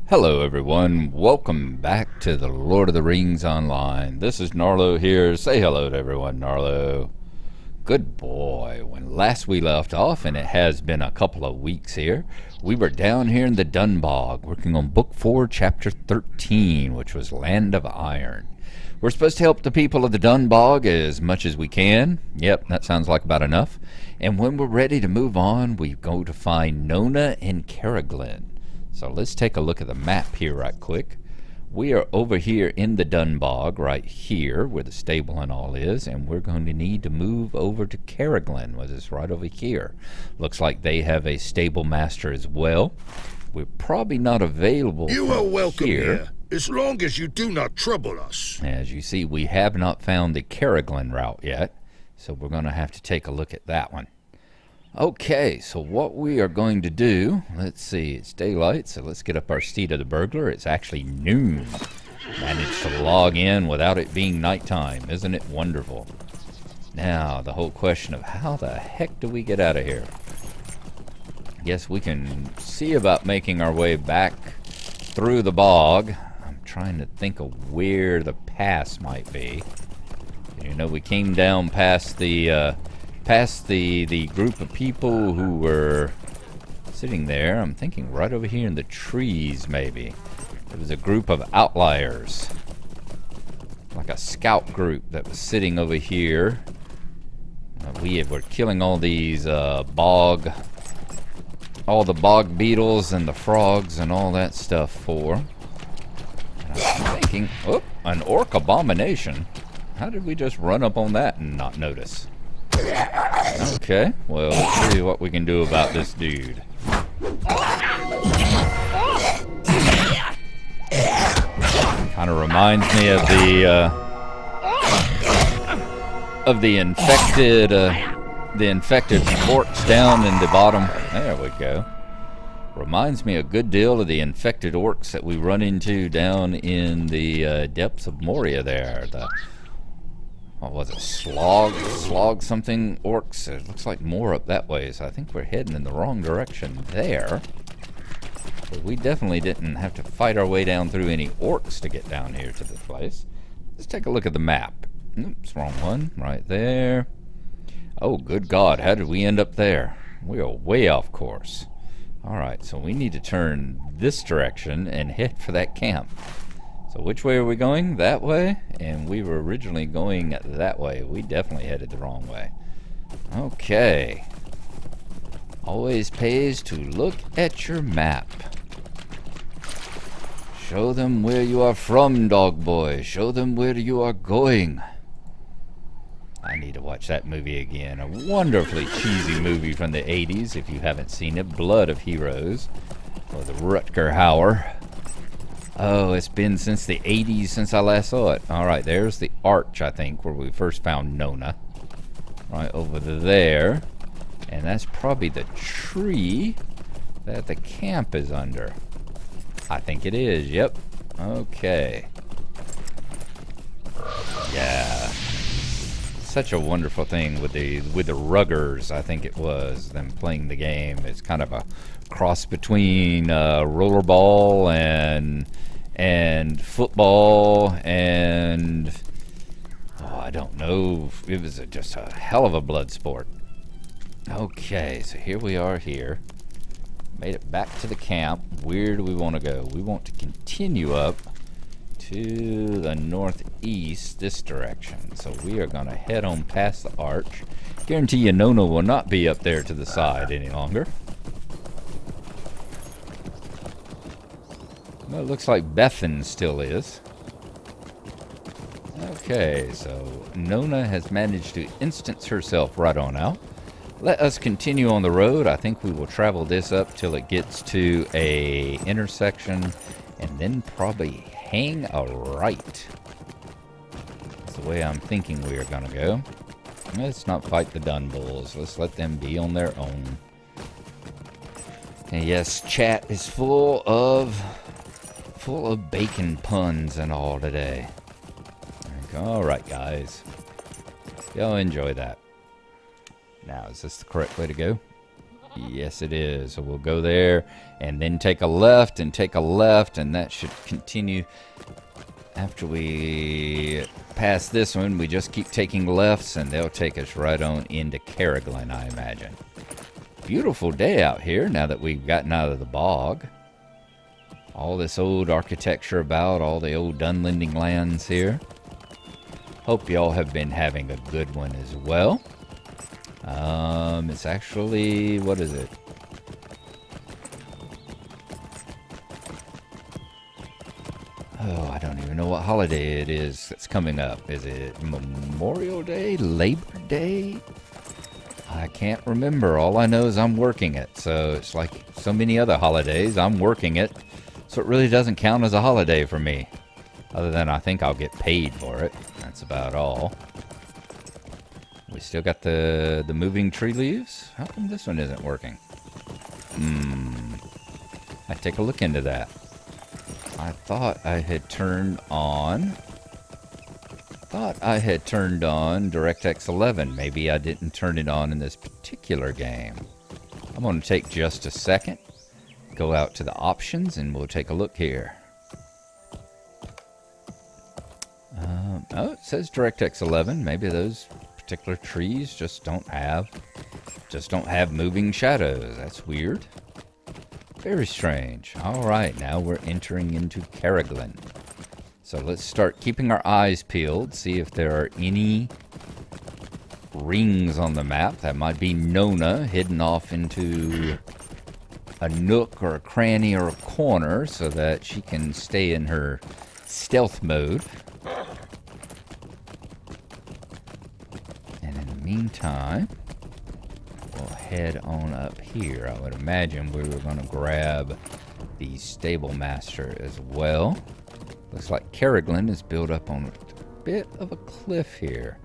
Hello everyone, welcome back to the Lord of the Rings Online. This is Gnarlo here. Say hello to everyone, Gnarlo. Good boy. When last we left off, and it has been a couple of weeks here, we were down here in the Dunbog working on Book 4, Chapter 13, which was Land of Iron. We're supposed to help the people of the Dunbog as much as we can. Yep, that sounds like about enough. And when we're ready to move on, we go to find Nona and Caraglen. So let's take a look at the map here right quick. We are over here in the Dunbog right here where the stable and all is, and we're going to need to move over to Caraglen, which is right over here. Looks like they have a stable master as well. We're probably not available. You are welcome here, as long as you do not trouble us. As you see, we have not found the Caraglen route yet, so we're going to have to take a look at that one. Okay, so what we are going to do, let's see, it's daylight, so let's get up our steed of the burglar. It's actually noon. Managed to log in without it being nighttime. Isn't it wonderful? Now, the whole question of how the heck do we get out of here? I guess we can see about making our way back through the bog. I'm trying to think of where the pass might be. You know, we came down past the group of people who were sitting there. I'm thinking right over here in the trees, maybe. There was a group of outliers, like a scout group that was sitting over here. We were killing all these all the bog beetles and the frogs and all that stuff for. And I'm thinking, oh, an orc abomination. How did we just run up on that and not notice? Okay, well, let's see what we can do about this dude. Kind of reminds me of the infected orcs down in the bottom. There we go. Reminds me a good deal of the infected orcs that we run into down in the depths of Moria there. What was it? Slog something orcs. It looks like more up that way, so I think we're heading in the wrong direction there. But we definitely didn't have to fight our way down through any orcs to get down here to this place. Let's take a look at the map. Oops, wrong one. Right there. Oh, good God, how did we end up there? We are way off course. Alright, so we need to turn this direction and head for that camp. So which way are we going? That way? And we were originally going that way. We definitely headed the wrong way. Okay. Always pays to look at your map. Show them where you are from, dog boy. Show them where you are going. I need to watch that movie again. A wonderfully cheesy movie from the 80s, if you haven't seen it. Blood of Heroes. Or the Rutger Hauer. Oh, it's been since the 80s since I last saw it. Alright, there's the arch, I think, where we first found Nona. Right over there. And that's probably the tree that the camp is under. I think it is, yep. Okay. Yeah. Such a wonderful thing with the Ruggers, I think it was, them playing the game. It's kind of a cross between rollerball and football and I don't know. It was just a hell of a blood sport. Okay, so here we are here. Made it back to the camp. Where do we want to go? We want to continue up to the northeast this direction. So we are going to head on past the arch. Guarantee you Nona will not be up there to the side any longer. Well, it looks like Bethan still is. Okay, so Nona has managed to instance herself right on out. Let us continue on the road. I think we will travel this up till it gets to a intersection and then probably hang a right. That's the way I'm thinking we are going to go. Let's not fight the Dunbulls. Let's let them be on their own. And yes, chat is full of bacon puns and all today. Alright, guys. Go enjoy that. Now, is this the correct way to go? Yes, it is. So we'll go there and then take a left and take a left, and that should continue. After we pass this one, we just keep taking lefts, and they'll take us right on into Carriglin, I imagine. Beautiful day out here now that we've gotten out of the bog. All this old architecture about, all the old Dunlending lands here. Hope y'all have been having a good one as well. It's actually, what is it? Oh, I don't even know what holiday it is that's coming up. Is it Memorial Day? Labor Day? I can't remember. All I know is I'm working it. So it's like so many other holidays. I'm working it. So it really doesn't count as a holiday for me. Other than I think I'll get paid for it. That's about all. We still got the moving tree leaves? How come this one isn't working? I'd take a look into that. I thought I had turned on DirectX 11. Maybe I didn't turn it on in this particular game. I'm going to take just a second, go out to the options, and we'll take a look here. Oh, it says DirectX 11. Maybe those particular trees just don't have moving shadows. That's weird. Very strange. All right, now we're entering into Carriglin. So let's start keeping our eyes peeled, see if there are any rings on the map. That might be Nona hidden off into a nook or a cranny or a corner so that she can stay in her stealth mode. And in the meantime, we'll head on up here. I would imagine we were going to grab the stable master as well. Looks like Carriglin is built up on a bit of a cliff here.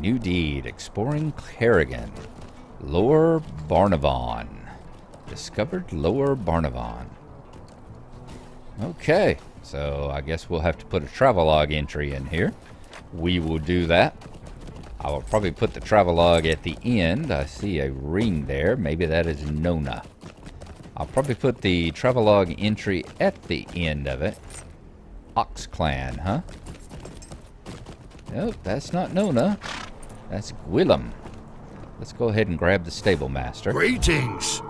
New deed, exploring Carriglin. Lower Barnavon. Discovered Lower Barnavon. Okay, so I guess we'll have to put a travelogue entry in here. We will do that. I will probably put the travelogue at the end. I see a ring there. Maybe that is Nona. I'll probably put the travelogue entry at the end of it. Ox Clan, huh? Nope, that's not Nona. That's Gwillem. Let's go ahead and grab the stable master. Greetings.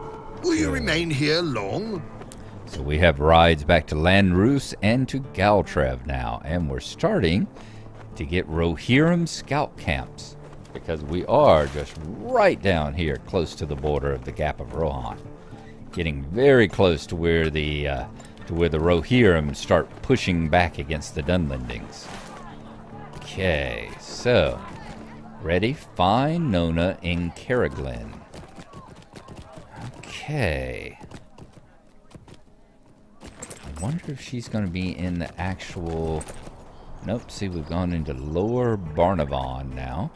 Will you remain here long? So we have rides back to Landroos and to Galtrev now. And we're starting to get Rohirrim scout camps. Because we are just right down here close to the border of the Gap of Rohan. Getting very close to where the Rohirrim start pushing back against the Dunlendings. Okay, so ready? Find Nona in Carriglin. Okay. I wonder if she's going to be in the actual... Nope, see, we've gone into Lower Barnavon now.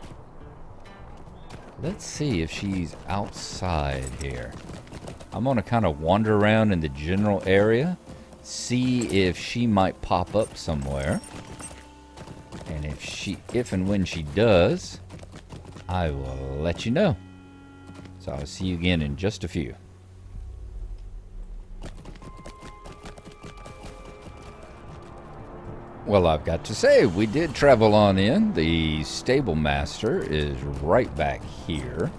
Let's see if she's outside here. I'm going to kind of wander around in the general area, see if she might pop up somewhere. And if and when she does, I will let you know. So I'll see you again in just a few. Well, I've got to say, we did travel on in. The stable master is right back here.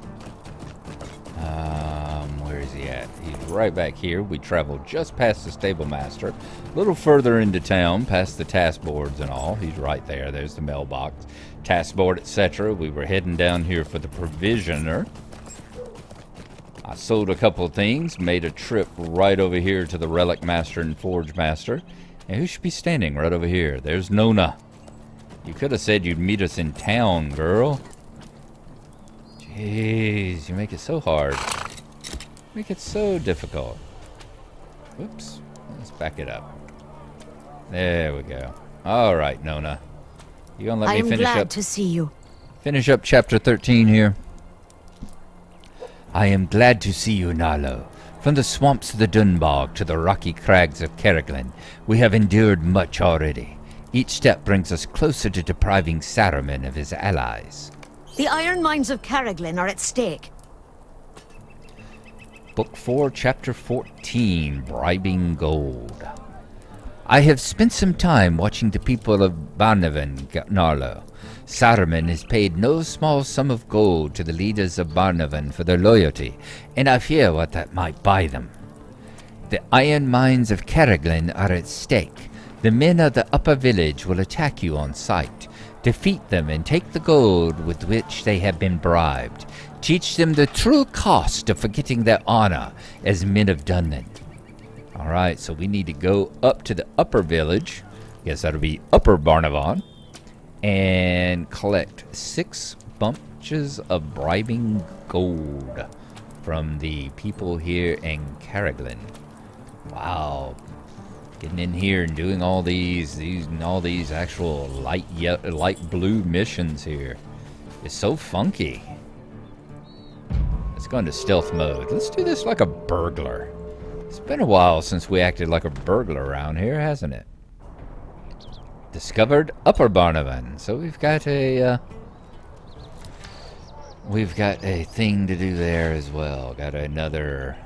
Where is he at? He's right back here. We traveled just past the stable master, a little further into town, past the task boards and all. He's right there. There's the mailbox, task board, etc. We were heading down here for the provisioner. I sold a couple of things, made a trip right over here to the relic master and forge master. And who should be standing right over here? There's Nona. You could have said you'd meet us in town, girl. Jeez, you make it so hard. Make it so difficult. Whoops. Let's back it up. There we go. All right, Nona. You gonna let me finish up? I'm glad to see you. Finish up chapter 13 here. I am glad to see you, Gnarlo. From the swamps of the Dunbog to the rocky crags of Carriglin, we have endured much already. Each step brings us closer to depriving Saruman of his allies. The iron mines of Carriglin are at stake. Book 4, Chapter 14, Bribing Gold. I have spent some time watching the people of Barnavan, Gnarlo. Saruman has paid no small sum of gold to the leaders of Barnavan for their loyalty, and I fear what that might buy them. The iron mines of Carriglin are at stake. The men of the upper village will attack you on sight. Defeat them and take the gold with which they have been bribed. Teach them the true cost of forgetting their honor as men of Dunland. Alright, so we need to go up to the upper village. Guess that'll be Upper Barnavan. And collect 6 bunches of bribing gold from the people here in Carriglin. Wow. Getting in here and doing all these actual light blue missions here. It's so funky. Let's go into stealth mode. Let's do this like a burglar. It's been a while since we acted like a burglar around here, hasn't it? Discovered Upper Barnavan. So we've got a thing to do there as well. Got another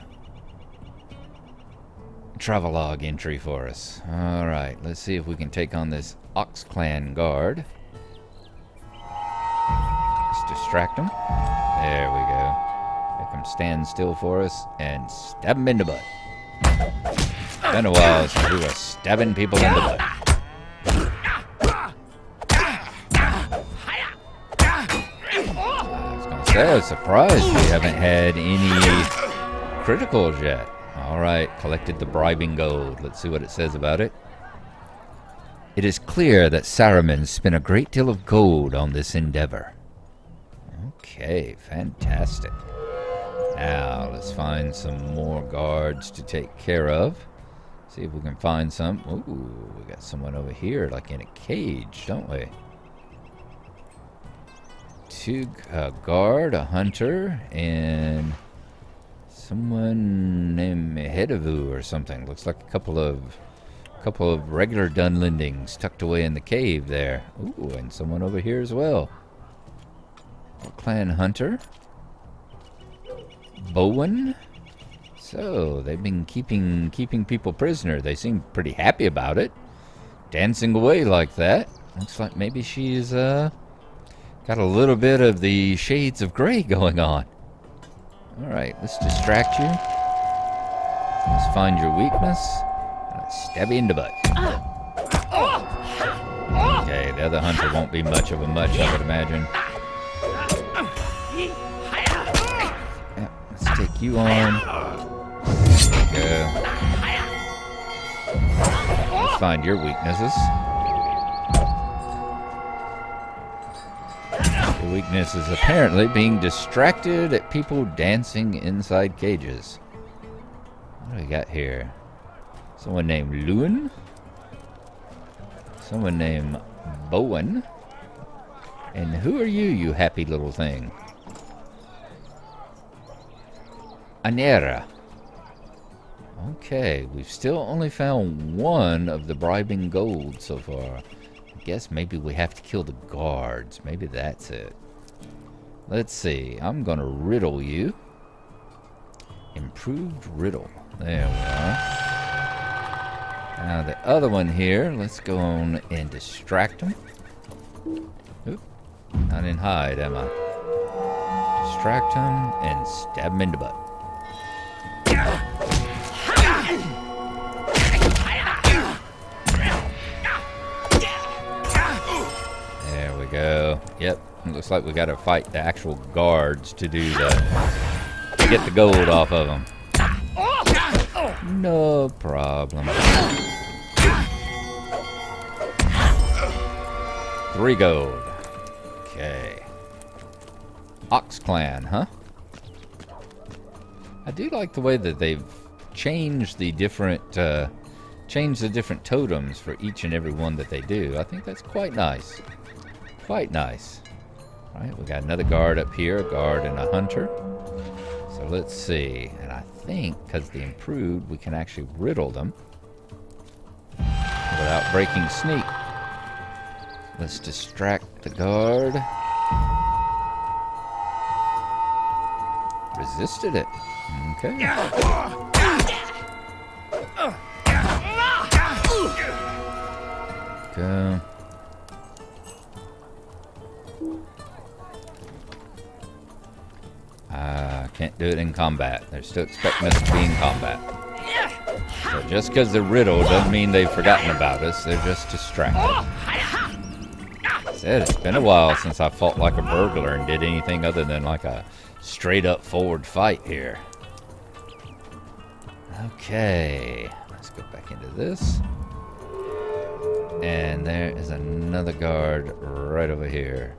travelogue entry for us. Alright, let's see if we can take on this Ox Clan guard. Let's distract him. There we go. Make him stand still for us and stab him in the butt. Been a while since we were stabbing people in the butt. I was gonna say, I was surprised we haven't had any criticals yet. Alright, collected the bribing gold. Let's see what it says about it. It is clear that Saruman spent a great deal of gold on this endeavor. Okay, fantastic. Now, let's find some more guards to take care of. See if we can find some. Ooh, we got someone over here, like in a cage, don't we? 2 guard, a hunter, and someone named Hedavu or something. Looks like a couple of regular Dunlendings tucked away in the cave there. Ooh, and someone over here as well. Clan hunter. Bowen. So they've been keeping people prisoner. They seem pretty happy about it. Dancing away like that. Looks like maybe she's got a little bit of the shades of gray going on. Alright, let's distract you. Let's find your weakness. Let's stab you in the butt. Okay, the other hunter won't be much, I would imagine. Yeah, let's take you on. There we go. Let's find your weaknesses. Your weakness is apparently being distracted at people dancing inside cages. What do we got here? Someone named Lewin. Someone named Bowen. And who are you, you happy little thing? Anera. Okay, we've still only found 1 of the bribing gold so far. I guess maybe we have to kill the guards. Maybe that's it. Let's see. I'm gonna riddle you. Improved riddle. There we are. Now the other one here, let's go on and distract him. Oop. Not in hide, am I? Distract him and stab him in the butt. There we go. Yep. It looks like we gotta fight the actual guards to do to get the gold off of them. No problem. 3 gold. Okay. Ox Clan, huh? I do like the way that they've changed the different totems for each and every one that they do. I think that's quite nice. Quite nice. All right, we got another guard up here, a guard and a hunter. So let's see. And I think because the improved, we can actually riddle them without breaking sneak. Let's distract the guard. Resisted it. Okay. Go. Can't do it in combat. They're still expecting us to be in combat. So just because they're riddled doesn't mean they've forgotten about us. They're just distracted. Said it's been a while since I fought like a burglar and did anything other than like a straight up forward fight here. Okay, let's go back into this. And there is another guard right over here.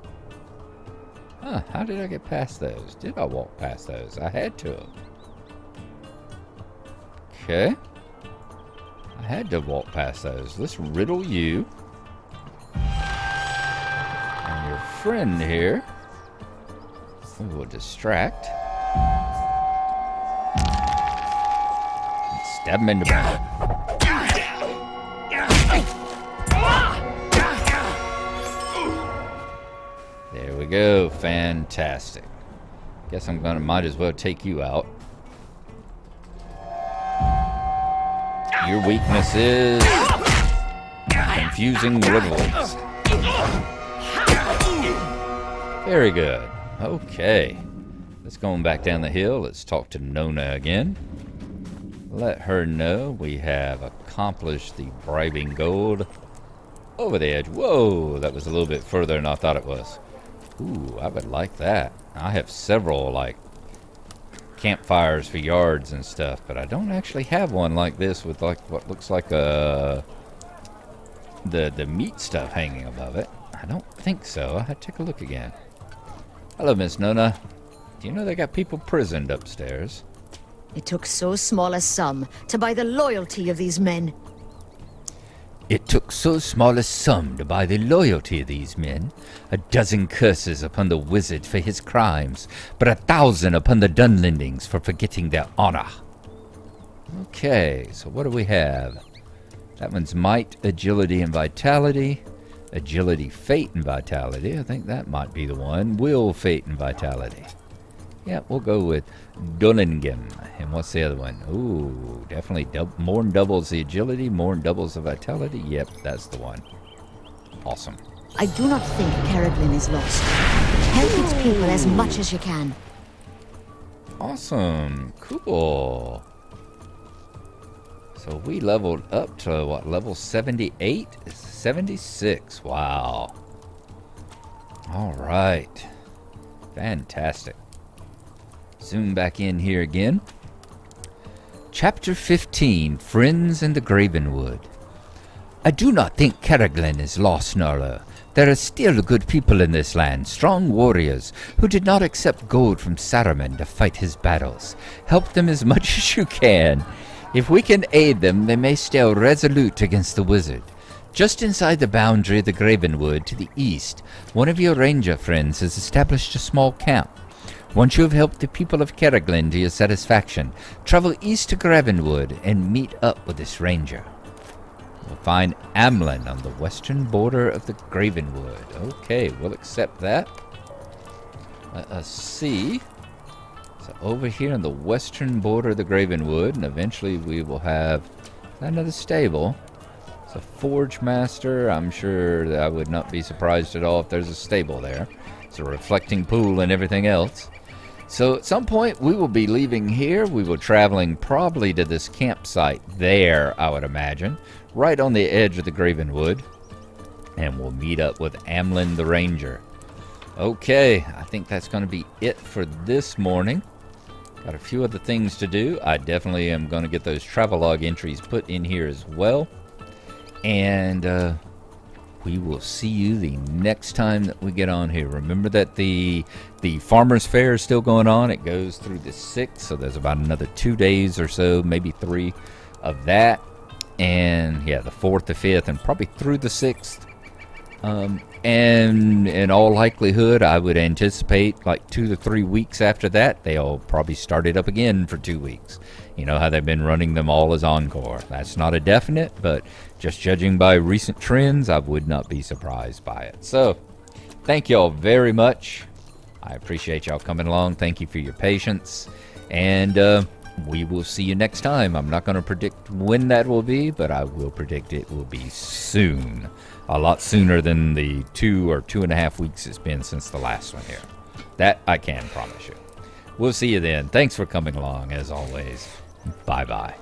Huh, how did I get past those? Did I walk past those? I had to. Okay. I had to walk past those. Let's riddle you. And your friend here. We will distract. And stab him in the back. There we go. Fantastic. Guess might as well take you out. Your weakness is confusing riddles. Very good. Okay. Let's go on back down the hill. Let's talk to Nona again. Let her know we have accomplished the bribing gold over the edge. Whoa, that was a little bit further than I thought it was. Ooh, I would like that. I have several, like, campfires for yards and stuff, but I don't actually have one like this with, like, what looks like the meat stuff hanging above it. I don't think so. I'll take a look again. Hello, Miss Nona. Do you know they got people prisoned upstairs? It took so small a sum to buy the loyalty of these men. It took so small a sum to buy the loyalty of these men. 12 curses upon the wizard for his crimes, but 1,000 upon the Dunlendings for forgetting their honor. Okay, so what do we have? That one's might, agility, and vitality. Agility, fate, and vitality. I think that might be the one. Will, fate, and vitality. Yeah, we'll go with Dunlingen. And what's the other one? Ooh, definitely more than doubles the agility, more than doubles the vitality. Yep, that's the one. Awesome. I do not think Caroglin is lost. Help its people as much as you can. Awesome. Cool. So we leveled up to, what, level 78? 76. Wow. All right. Fantastic. Zoom back in here again. Chapter 15, Friends in the Gravenwood. I do not think Caroglin is lost, Gnarlo. There are still good people in this land, strong warriors, who did not accept gold from Saruman to fight his battles. Help them as much as you can. If we can aid them, they may stay resolute against the wizard. Just inside the boundary of the Gravenwood to the east, one of your ranger friends has established a small camp. Once you have helped the people of Caroglin to your satisfaction, travel east to Gravenwood and meet up with this ranger. We'll find Amlin on the western border of the Gravenwood. Okay, we'll accept that. Let us see. So over here on the western border of the Gravenwood, and eventually we will have another stable. So Forge Master, I'm sure that I would not be surprised at all if there's a stable there. It's a reflecting pool and everything else. So at some point we will be leaving here. We will traveling probably to this campsite there, I would imagine, right on the edge of the Gravenwood. And we'll meet up with Amlin the Ranger. Okay, I think that's going to be it for this morning. Got a few other things to do. I definitely am going to get those travelogue entries put in here as well. And we will see you the next time that we get on here. Remember that the Farmer's Fair is still going on. It goes through the 6th, so there's about another 2 days or so, maybe 3 of that. And yeah, the 4th, the 5th, and probably through the 6th. And in all likelihood, I would anticipate like 2 to 3 weeks after that, they'll probably start it up again for 2 weeks. You know how they've been running them all as Encore. That's not a definite, but just judging by recent trends, I would not be surprised by it. So, thank you all very much. I appreciate y'all coming along. Thank you for your patience. And we will see you next time. I'm not going to predict when that will be, but I will predict it will be soon. A lot sooner than the 2 or 2.5 weeks it's been since the last one here. That I can promise you. We'll see you then. Thanks for coming along, as always. Bye-bye.